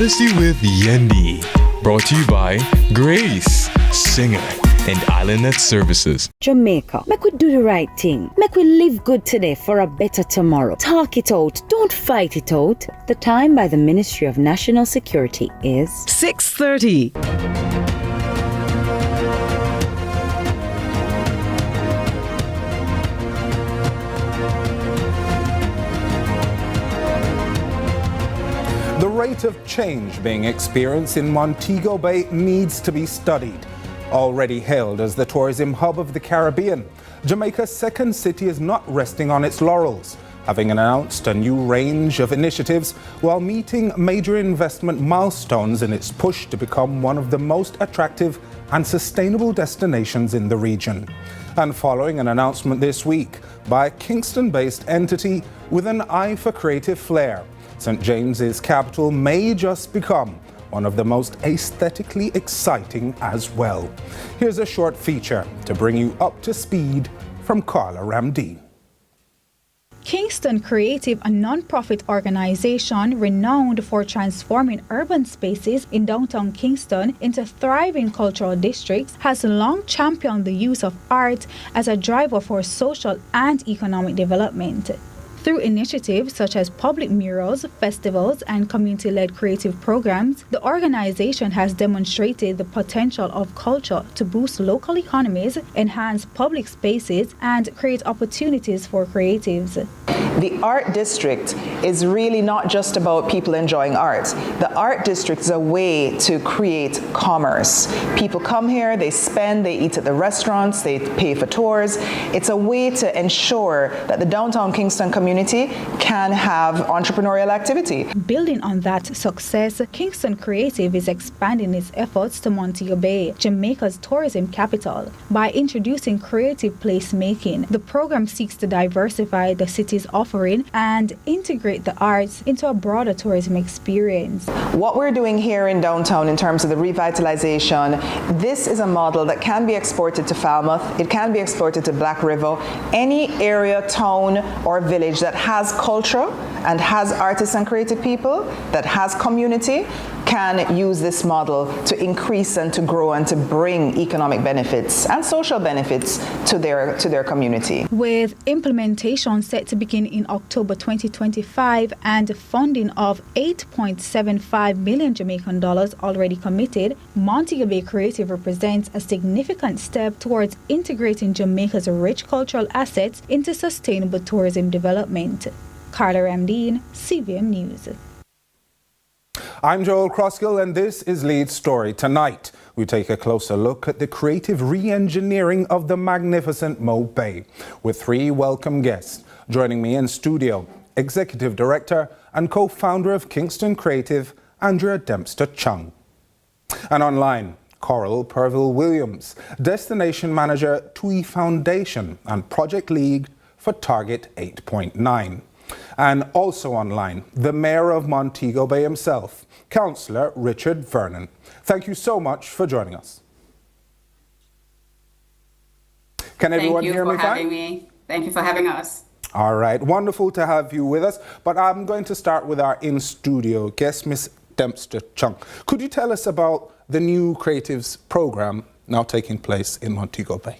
Odyssey with Yendi. Brought to you by Grace, Singer, and Islandnet Services. Jamaica, make we do the right thing. Make we live good today for a better tomorrow. Talk it out. Don't fight it out. The time by the Ministry of National Security is 6:30. The rate of change being experienced in Montego Bay needs to be studied. Already hailed as the tourism hub of the Caribbean, Jamaica's second city is not resting on its laurels, having announced a new range of initiatives while meeting major investment milestones in its push to become one of the most attractive and sustainable destinations in the region. And following an announcement this week by a Kingston-based entity with an eye for creative flair, St. James's capital may just become one of the most aesthetically exciting as well. Here's a short feature to bring you up to speed from Carla Ramdeen. Kingston Creative, a non-profit organization renowned for transforming urban spaces in downtown Kingston into thriving cultural districts, has long championed the use of art as a driver for social and economic development. Through initiatives such as public murals, festivals, and community-led creative programs, the organization has demonstrated the potential of culture to boost local economies, enhance public spaces, and create opportunities for creatives. The art district is really not just about people enjoying art. The art district is a way to create commerce. People come here, they spend, they eat at the restaurants, they pay for tours. It's a way to ensure that the downtown Kingston community can have entrepreneurial activity. Building on that success, Kingston Creative is expanding its efforts to Montego Bay, Jamaica's tourism capital. By introducing creative placemaking, the program seeks to diversify the city's offering and integrate the arts into a broader tourism experience. What we're doing here in downtown in terms of the revitalization, this is a model that can be exported to Falmouth, it can be exported to Black River, any area, town, or village that has culture and has artists and creative people, that has community, can use this model to increase and to grow and to bring economic benefits and social benefits to their community. With implementation set to begin in October 2025 and funding of 8.75 million Jamaican dollars already committed, Montego Bay Creative represents a significant step towards integrating Jamaica's rich cultural assets into sustainable tourism development. Carla Ramdeen, CVM News. I'm Joel Crossgill, and this is Lead Story. Tonight, we take a closer look at the creative re-engineering of the magnificent Mobay, with three welcome guests. Joining me in studio, Executive Director and co-founder of Kingston Creative, Andrea Dempster-Chung. And online, Coral Purville-Williams, Destination Manager, TUI Foundation and Project Lead for Target 8.9. And also online, the Mayor of Montego Bay himself, Councillor Richard Vernon. Thank you so much for joining us. Can everyone hear me fine? Thank you for having me. Thank you for having us. All right, wonderful to have you with us. But I'm going to start with our in-studio guest, Ms. Dempster-Chung. Could you tell us about the new Creatives program now taking place in Montego Bay?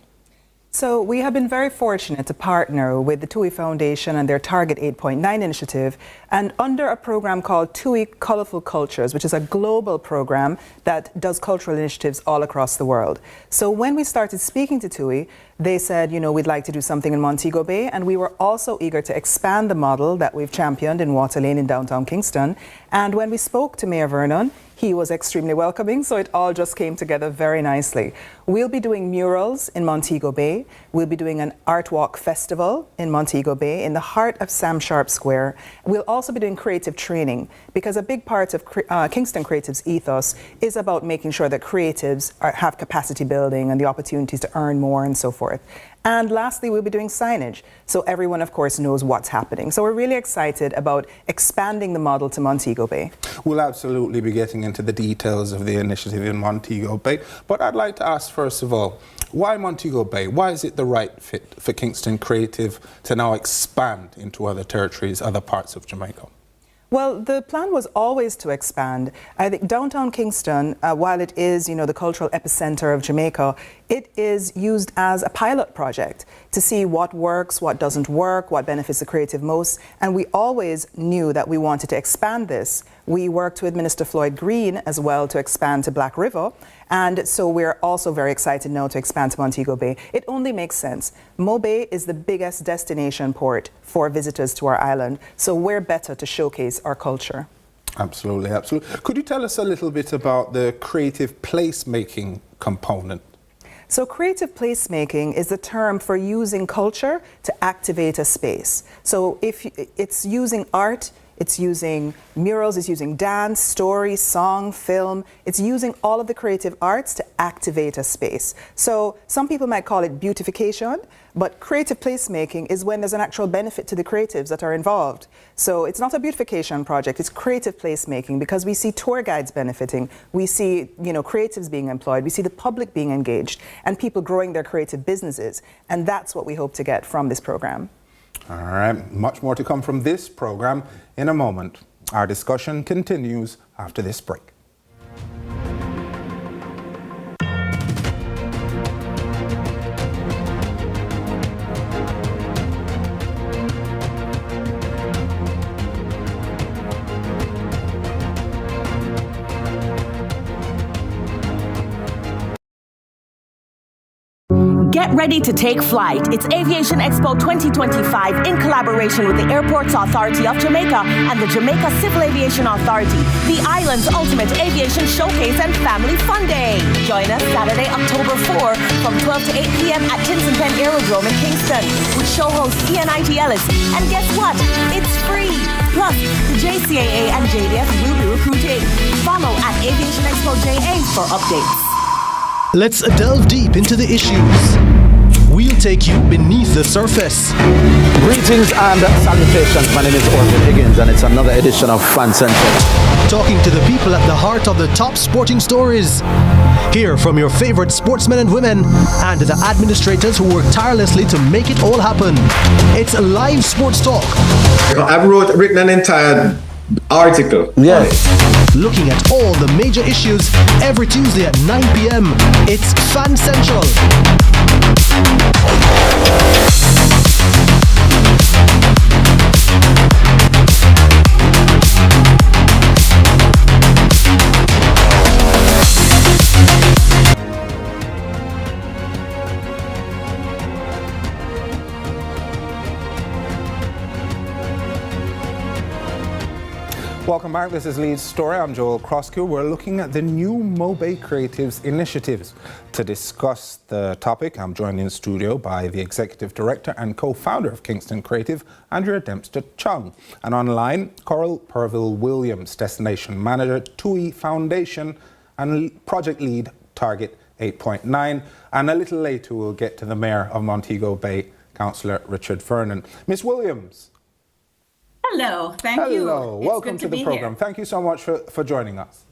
So we have been very fortunate to partner with the TUI Foundation and their Target 8.9 initiative, and under a program called TUI Colorful Cultures, which is a global program that does cultural initiatives all across the world. So when we started speaking to TUI, they said, you know, we'd like to do something in Montego Bay, and we were also eager to expand the model that we've championed in Water Lane in downtown Kingston. And when we spoke to Mayor Vernon, he was extremely welcoming, so it all just came together very nicely. We'll be doing murals in Montego Bay. We'll be doing an art walk festival in Montego Bay in the heart of Sam Sharp Square. We'll also be doing creative training, because a big part of Kingston Creative's ethos is about making sure that creatives have capacity building and the opportunities to earn more and so forth. And lastly, we'll be doing signage, so everyone, of course, knows what's happening. So we're really excited about expanding the model to Montego Bay. We'll absolutely be getting into the details of the initiative in Montego Bay, but I'd like to ask, first of all, why Montego Bay? Why is it the right fit for Kingston Creative to now expand into other territories, other parts of Jamaica? Well, the plan was always to expand. I think downtown Kingston, while it is, the cultural epicenter of Jamaica, it is used as a pilot project to see what works, what doesn't work, what benefits the creative most. And we always knew that we wanted to expand this. We worked with Minister Floyd Green as well to expand to Black River. And so we're also very excited now to expand to Montego Bay. It only makes sense. Mobay is the biggest destination port for visitors to our island. So we're better to showcase our culture. Absolutely, absolutely. Could you tell us a little bit about the creative placemaking component? So creative placemaking is the term for using culture to activate a space. So if it's using art, it's using murals, it's using dance, story, song, film. It's using all of the creative arts to activate a space. So some people might call it beautification, but creative placemaking is when there's an actual benefit to the creatives that are involved. So it's not a beautification project, it's creative placemaking, because we see tour guides benefiting, we see creatives being employed, we see the public being engaged, and people growing their creative businesses. And that's what we hope to get from this program. All right, much more to come from this program in a moment. Our discussion continues after this break. Get ready to take flight. It's Aviation Expo 2025 in collaboration with the Airports Authority of Jamaica and the Jamaica Civil Aviation Authority, the island's ultimate aviation showcase and family fun day. Join us Saturday, October 4 from 12 to 8 p.m. at Kingston Aerodrome in Kingston with show host Ian I.T. Ellis. And guess what? It's free. Plus, the JCAA and JDF will be recruiting. Follow at Aviation Expo JA for updates. Let's delve deep into the issues. We'll take you beneath the surface. Greetings and salutations. My name is Orville Higgins and it's another edition of Fan Central. Talking to the people at the heart of the top sporting stories. Hear from your favorite sportsmen and women and the administrators who work tirelessly to make it all happen. It's live sports talk. I've written an entire article. Yeah. Looking at all the major issues every Tuesday at 9 p.m. It's Fan Central. Welcome back. This is Lead's Story. I'm Joel Croskew. We're looking at the new Mobay Creatives initiatives. To discuss the topic, I'm joined in studio by the Executive Director and Co-Founder of Kingston Creative, Andrea Dempster-Chung, and online, Coral Purville-Williams, Destination Manager, TUI Foundation, and Project Lead, Target 8.9. And a little later, we'll get to the Mayor of Montego Bay, Councillor Richard Vernon. Miss Williams. Hello, thank you. Hello, welcome to the program. Thank you so much for joining us.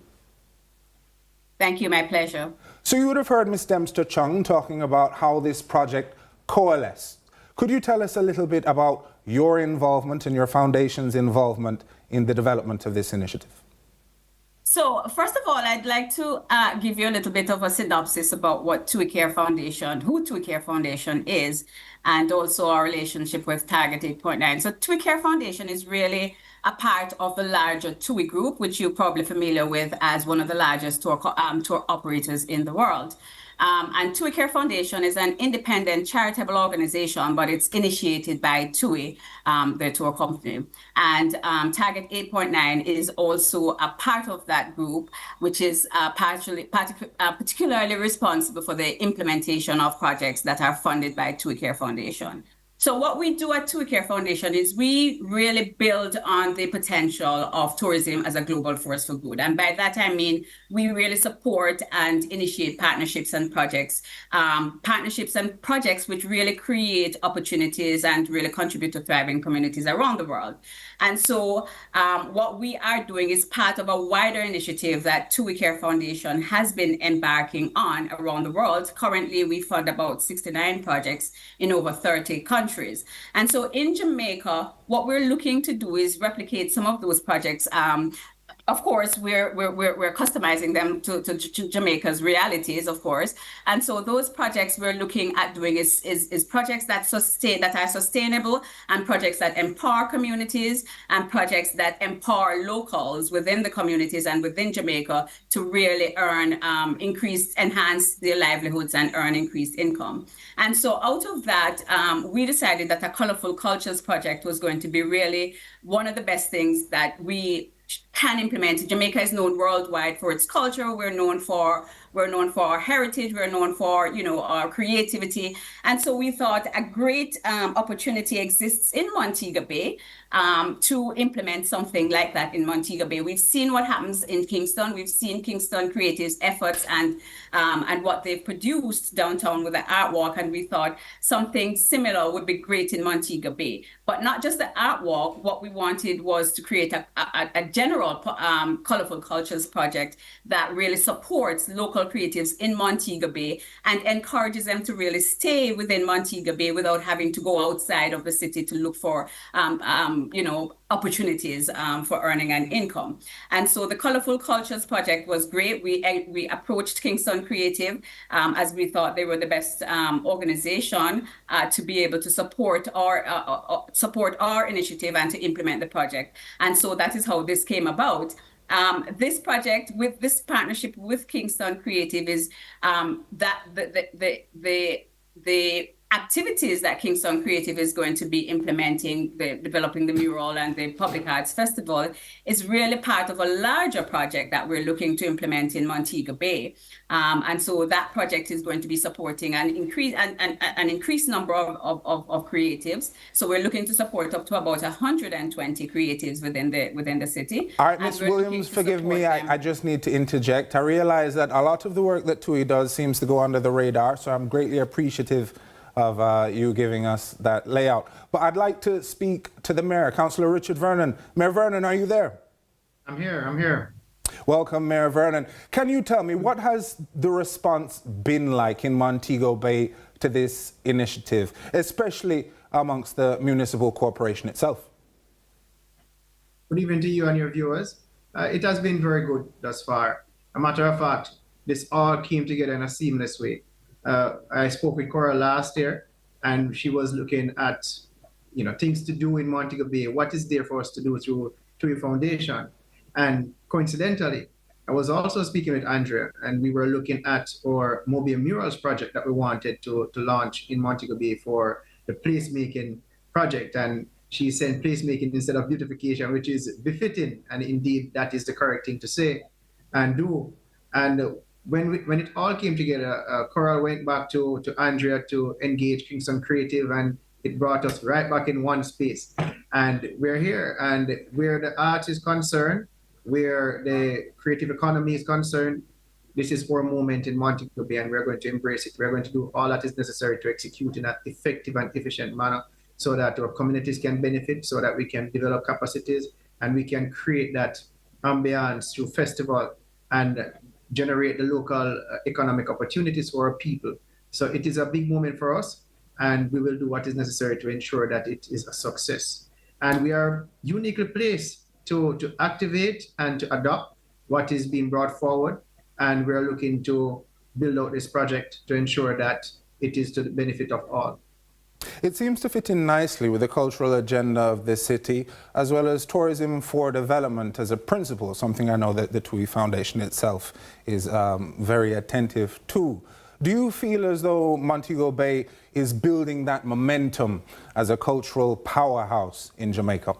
Thank you, my pleasure. So you would have heard Ms. Dempster-Chung talking about how this project coalesced. Could you tell us a little bit about your involvement and your foundation's involvement in the development of this initiative? So first of all, I'd like to give you a little bit of a synopsis about what TUI Care Foundation, who TUI Care Foundation is, and also our relationship with Target 8.9. So TUI Care Foundation is really a part of the larger TUI group, which you're probably familiar with as one of the largest tour operators in the world. And TUI Care Foundation is an independent charitable organization, but it's initiated by TUI, the tour company. And Target 8.9 is also a part of that group, which is particularly responsible for the implementation of projects that are funded by TUI Care Foundation. So what we do at TUI Care Foundation is we really build on the potential of tourism as a global force for good. And by that, I mean, we really support and initiate partnerships and projects which really create opportunities and really contribute to thriving communities around the world. And so what we are doing is part of a wider initiative that TUI Care Foundation has been embarking on around the world. Currently, we fund about 69 projects in over 30 countries. countries. And so in Jamaica, what we're looking to do is replicate some of those projects. Of course, we're customizing them to Jamaica's realities, of course. And so those projects we're looking at doing is projects that are sustainable, and projects that empower communities, and projects that empower locals within the communities and within Jamaica to really enhance their livelihoods and earn increased income. And so out of that, we decided that a Colorful Cultures project was going to be really one of the best things that we can implement. Jamaica is known worldwide for its culture. We're known for our heritage. We're known for, our creativity. And so we thought a great opportunity exists in Montego Bay to implement something like that in Montego Bay. We've seen what happens in Kingston. We've seen Kingston Creative's efforts and what they've produced downtown with the art walk. And we thought something similar would be great in Montego Bay. But not just the art walk. What we wanted was to create a general Colorful Cultures project that really supports local creatives in Montego Bay and encourages them to really stay within Montego Bay without having to go outside of the city to look for opportunities for earning an income. And so the Colorful Cultures project was great. We approached Kingston Creative as we thought they were the best organization to be able to support our initiative and to implement the project. And so that is how this came about. This project, with this partnership with Kingston Creative, is that the activities that Kingston Creative is going to be implementing, developing the mural and the Public Arts Festival, is really part of a larger project that we're looking to implement in Montego Bay. And so that project is going to be supporting an increased number of creatives. So we're looking to support up to about 120 creatives within the city. All right, Ms. Williams, forgive me, I just need to interject. I realize that a lot of the work that TUI does seems to go under the radar, so I'm greatly appreciative of you giving us that layout. But I'd like to speak to the Mayor, Councillor Richard Vernon. Mayor Vernon, are you there? I'm here. Welcome, Mayor Vernon. Can you tell me, what has the response been like in Montego Bay to this initiative, especially amongst the municipal corporation itself? Good evening to you and your viewers. It has been very good thus far. A matter of fact, this all came together in a seamless way. I spoke with Cora last year, and she was looking at, things to do in Montego Bay. What is there for us to do through TUI Foundation? And coincidentally, I was also speaking with Andrea, and we were looking at our Mobay Murals project that we wanted to launch in Montego Bay for the placemaking project. And she said placemaking instead of beautification, which is befitting, and indeed that is the correct thing to say and do. And when it all came together, Coral went back to Andrea to engage Kingston Creative, and it brought us right back in one space. And we're here, and where the art is concerned, where the creative economy is concerned, this is our moment in Montego Bay, and we're going to embrace it. We're going to do all that is necessary to execute in an effective and efficient manner so that our communities can benefit, so that we can develop capacities, and we can create that ambiance through festival and generate the local economic opportunities for our people. So it is a big moment for us, and we will do what is necessary to ensure that it is a success. And we are uniquely placed to activate and to adopt what is being brought forward. And we're looking to build out this project to ensure that it is to the benefit of all. It seems to fit in nicely with the cultural agenda of the city, as well as tourism for development as a principle, something I know that the TUI Foundation itself is very attentive to. Do you feel as though Montego Bay is building that momentum as a cultural powerhouse in Jamaica?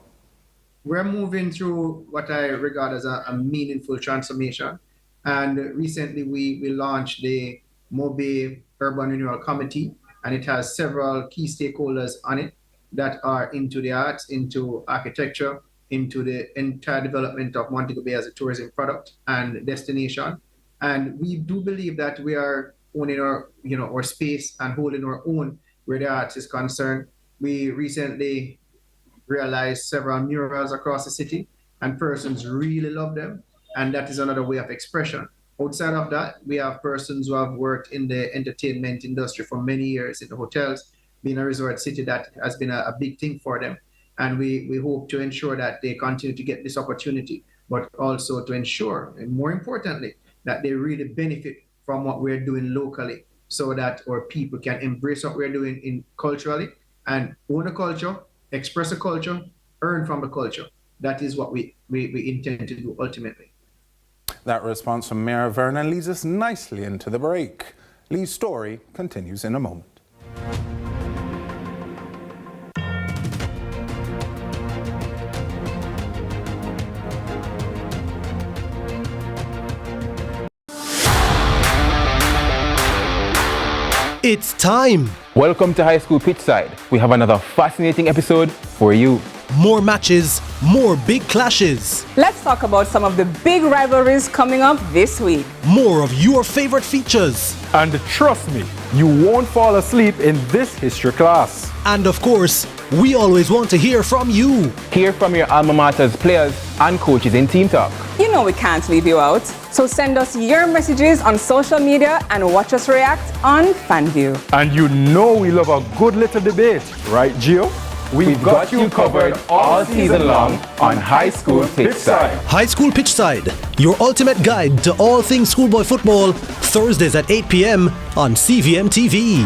We're moving through what I regard as a meaningful transformation. And recently we launched the Mobay Urban Renewal Committee, and it has several key stakeholders on it that are into the arts, into architecture, into the entire development of Montego Bay as a tourism product and destination. And we do believe that we are owning our space and holding our own where the arts is concerned. We recently realized several murals across the city, and persons really love them. And that is another way of expression. Outside of that, we have persons who have worked in the entertainment industry for many years in the hotels, being a resort city, that has been a big thing for them. And we hope to ensure that they continue to get this opportunity, but also to ensure, and more importantly, that they really benefit from what we're doing locally, so that our people can embrace what we're doing in culturally and own a culture, express a culture, earn from the culture. That is what we intend to do ultimately. That response from Mayor Vernon leads us nicely into the break. Lee's story continues in a moment. It's time. Welcome to High School Pitchside. We have another fascinating episode for you. More matches, more big clashes. Let's talk about some of the big rivalries coming up this week. More of your favorite features. And trust me, you won't fall asleep in this history class. And of course, we always want to hear from you. Hear from your alma mater's players and coaches in Team Talk. You know we can't leave you out. So send us your messages on social media and watch us react on FanView. And you know we love a good little debate, right, Gio? We've got you covered all season long on High School Pitchside. High School Pitchside, your ultimate guide to all things schoolboy football, Thursdays at 8 p.m. on CVM TV.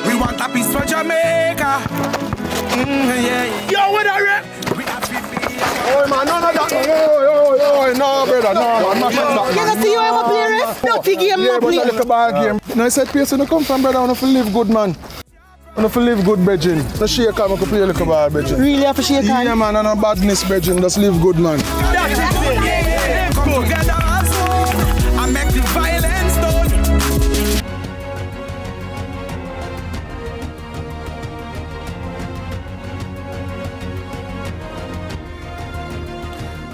We want a piece for Jamaica. Yeah. Yo, what are you? Oh man, no, brother, no, man. You don't see you ever play ref? No, game, yeah, no play. Yeah, but a ball game. No, I said, place when you come from, brother, I want to live good, man. I want to live good, brethren. No shake hand, I can play a little ball, brethren. Really have to shake hand? Yeah, man, and no badness, brethren. Just live good, man. Come together as one and make the violence done.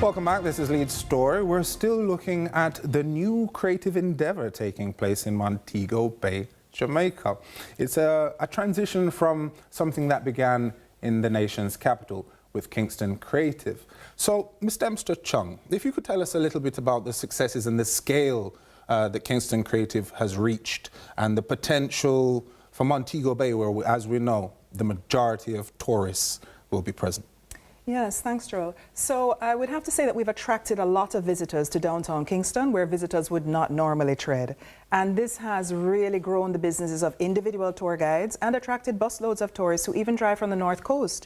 Welcome back. This is Lee's story. We're still looking at the new creative endeavor taking place in Montego Bay, Jamaica. It's a transition from something that began in the nation's capital with Kingston Creative. So, Ms. Dempster Chung, if you could tell us a little bit about the successes and the scale that Kingston Creative has reached and the potential for Montego Bay, where, as we know, the majority of tourists will be present. Yes, thanks, Joel. So I would have to say that we've attracted a lot of visitors to downtown Kingston, where visitors would not normally tread. And this has really grown the businesses of individual tour guides and attracted busloads of tourists who even drive from the North Coast.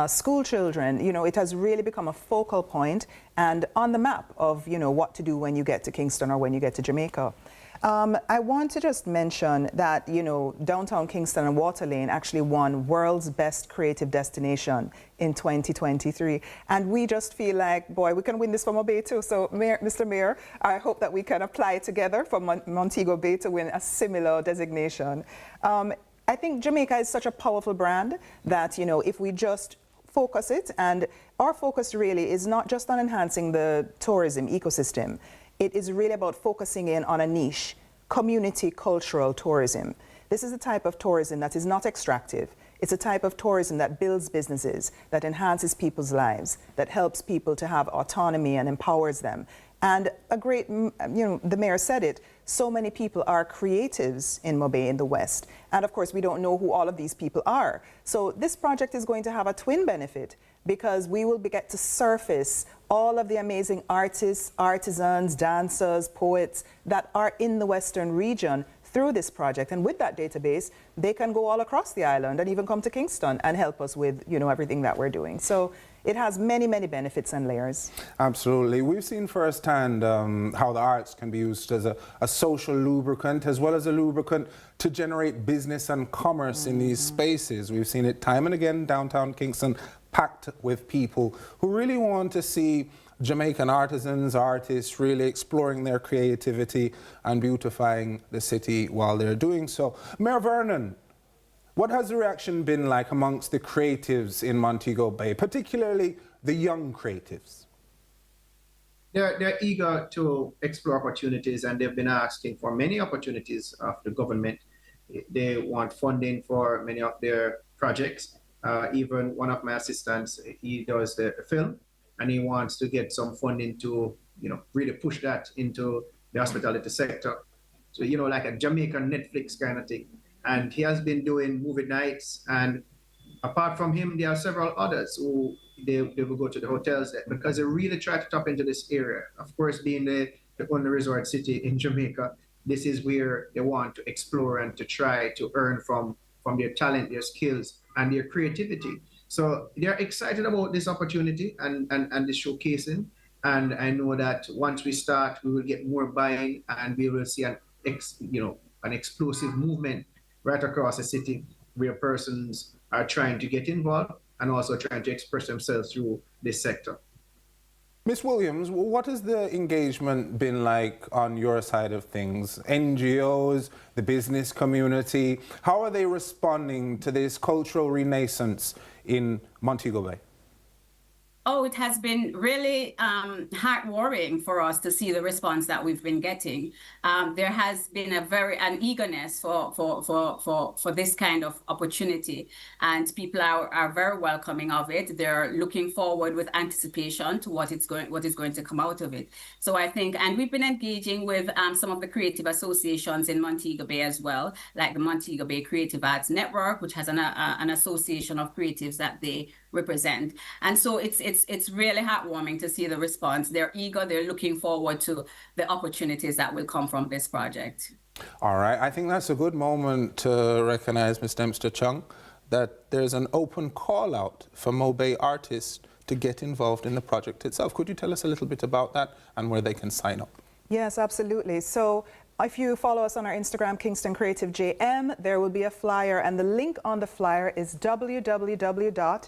School children, you know, it has really become a focal point and on the map of, you know, what to do when you get to Kingston or when you get to Jamaica. I want to just mention that, you know, downtown Kingston and Water Lane actually won World's Best Creative Destination in 2023. And we just feel like, boy, we can win this for Mobay too. So, Mr. Mayor, I hope that we can apply together for Montego Bay to win a similar designation. I think Jamaica is such a powerful brand that, you know, if we just focus it, and our focus really is not just on enhancing the tourism ecosystem. It is really about focusing in on a niche, community cultural tourism. This is a type of tourism that is not extractive. It's a type of tourism that builds businesses, that enhances people's lives, that helps people to have autonomy and empowers them. And a great, you know, the mayor said it, so many people are creatives in Mobay in the West. And of course, we don't know who all of these people are. So this project is going to have a twin benefit, because we will get to surface all of the amazing artists, artisans, dancers, poets that are in the Western region through this project. And with that database, they can go all across the island and even come to Kingston and help us with, you know, everything that we're doing. So it has many, many benefits and layers. Absolutely. We've seen firsthand how the arts can be used as a social lubricant, as well as a lubricant to generate business and commerce in these spaces. We've seen it time and again, downtown Kingston, packed with people who really want to see Jamaican artisans, artists really exploring their creativity and beautifying the city while they're doing so. Mayor Vernon, what has the reaction been like amongst the creatives in Montego Bay, particularly the young creatives? They're eager to explore opportunities, and they've been asking for many opportunities of the government. They want funding for many of their projects. Even one of my assistants, he does the film, and he wants to get some funding to really push that into the hospitality sector. So, like a Jamaican Netflix kind of thing. And he has been doing movie nights. And apart from him, there are several others who they will go to the hotels because they really try to tap into this area. Of course, being the only resort city in Jamaica, this is where they want to explore and to try to earn from their talent, their skills, and their creativity. So they're excited about this opportunity and the showcasing. And I know that once we start, we will get more buying and we will see an explosive movement right across the city where persons are trying to get involved and also trying to express themselves through this sector. Ms. Williams, what has the engagement been like on your side of things? NGOs, the business community, how are they responding to this cultural renaissance in Montego Bay? Oh, it has been really heartwarming for us to see the response that we've been getting. There has been an eagerness for this kind of opportunity, and people are very welcoming of it. They're looking forward with anticipation to what is going to come out of it. So I think, and we've been engaging with some of the creative associations in Montego Bay as well, like the Montego Bay Creative Arts Network, which has an association of creatives that they represent. And so it's really heartwarming to see the response. They're eager, they're looking forward to the opportunities that will come from this project. All right, I think that's a good moment to recognize, Ms. Dempster Chung, that there's an open call out for Mobay artists to get involved in the project itself. Could you tell us a little bit about that and where they can sign up? Yes, absolutely. So if you follow us on our Instagram, Kingston Creative JM, there will be a flyer, and the link on the flyer is www.bit.ly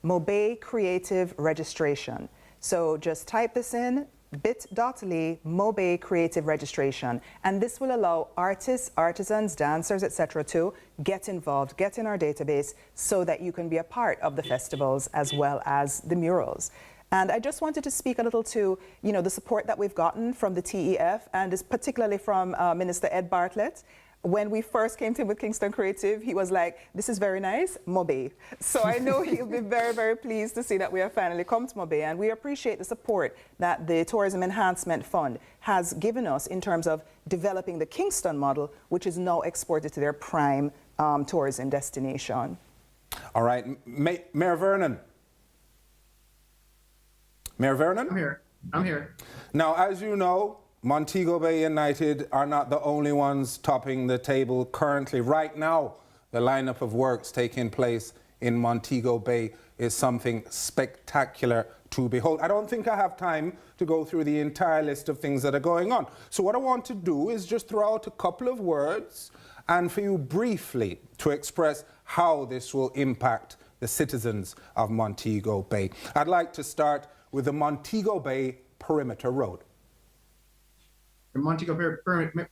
Mobay Creative Registration. So just type this in, bit.ly Mobay Creative Registration, and this will allow artists, artisans, dancers, etc. to get involved, get in our database so that you can be a part of the festivals as well as the murals. And I just wanted to speak a little to, the support that we've gotten from the TEF, and particularly from Minister Ed Bartlett. When we first came to him with Kingston Creative, he was like, this is very nice, Mobay. So I know he'll be very, very pleased to see that we have finally come to Mobay, and we appreciate the support that the Tourism Enhancement Fund has given us in terms of developing the Kingston model, which is now exported to their prime tourism destination. All right, Mayor Vernon. Mayor Vernon? I'm here. Now, as you know, Montego Bay United are not the only ones topping the table currently. Right now, the lineup of works taking place in Montego Bay is something spectacular to behold. I don't think I have time to go through the entire list of things that are going on. So what I want to do is just throw out a couple of words and for you briefly to express how this will impact the citizens of Montego Bay. I'd like to start with the Montego Bay Perimeter Road. The Montego Bay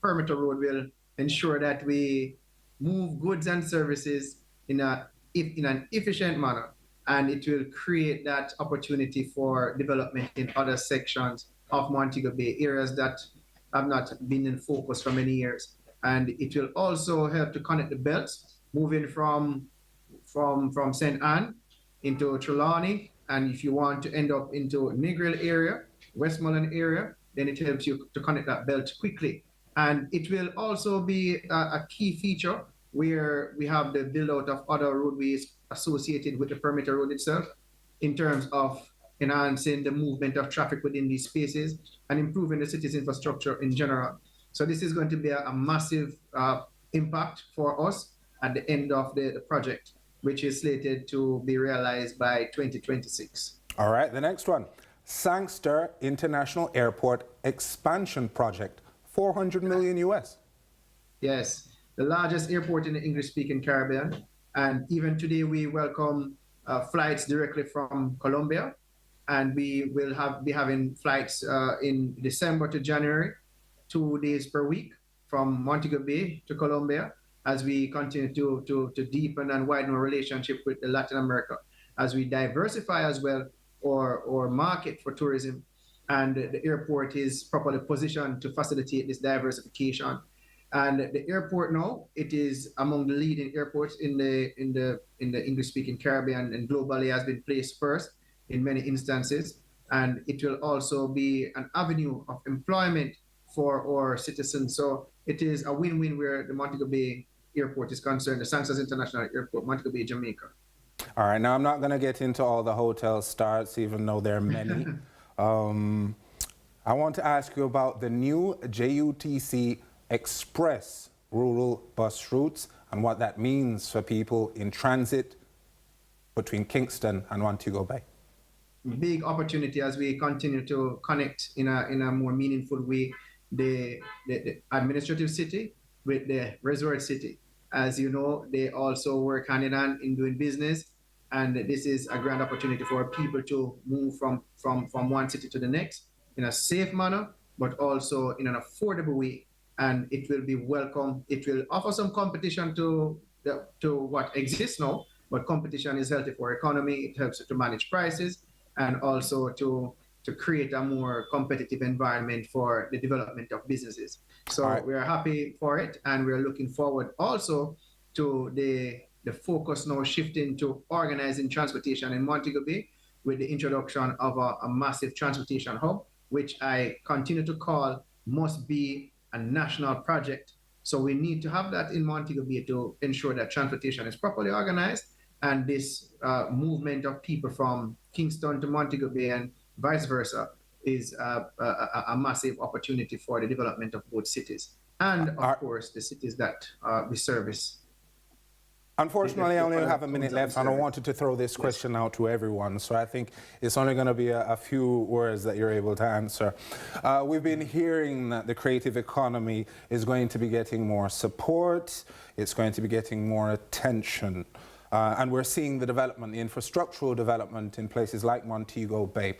Perimeter Road will ensure that we move goods and services in an efficient manner, and it will create that opportunity for development in other sections of Montego Bay, areas that have not been in focus for many years. And it will also help to connect the belts, moving from St. Anne into Trelawney, and if you want to end up into Negril area, Westmoreland area, then it helps you to connect that belt quickly. And it will also be a key feature where we have the build out of other roadways associated with the perimeter road itself in terms of enhancing the movement of traffic within these spaces and improving the city's infrastructure in general. So this is going to be a massive impact for us at the end of the project, which is slated to be realized by 2026. All right, the next one. Sangster International Airport Expansion Project, 400 million US. Yes, the largest airport in the English-speaking Caribbean. And even today we welcome flights directly from Colombia. And we will be having flights in December to January, 2 days per week from Montego Bay to Colombia, as we continue to deepen and widen our relationship with Latin America, as we diversify as well or market for tourism, and the airport is properly positioned to facilitate this diversification. And the airport now, it is among the leading airports in the English-speaking Caribbean, and globally has been placed first in many instances. and it will also be an avenue of employment for our citizens. So it is a win-win where the Montego Bay Airport is concerned, the Sanchez International Airport, Montego Bay, Jamaica. All right, now I'm not going to get into all the hotel starts, even though there are many. I want to ask you about the new JUTC Express rural bus routes and what that means for people in transit between Kingston and Montego Bay. Big opportunity as we continue to connect in a more meaningful way the administrative city with the resort city. As you know, they also work hand in hand in doing business, and this is a grand opportunity for people to move from one city to the next in a safe manner, but also in an affordable way. And it will be welcome. It will offer some competition to what exists now, but competition is healthy for economy. It helps to manage prices and also to create a more competitive environment for the development of businesses. So we are happy for it, and we're looking forward also to the focus now shifting to organizing transportation in Montego Bay with the introduction of a massive transportation hub, which I continue to call must be a national project. So we need to have that in Montego Bay to ensure that transportation is properly organized, and this movement of people from Kingston to Montego Bay and vice versa is a massive opportunity for the development of both cities and, of course, the cities that we service. Unfortunately, I only have a minute left, and I wanted to throw this question out to everyone, so I think it's only going to be a few words that you're able to answer. We've been hearing that the creative economy is going to be getting more support, it's going to be getting more attention, and we're seeing the development, the infrastructural development in places like Montego Bay.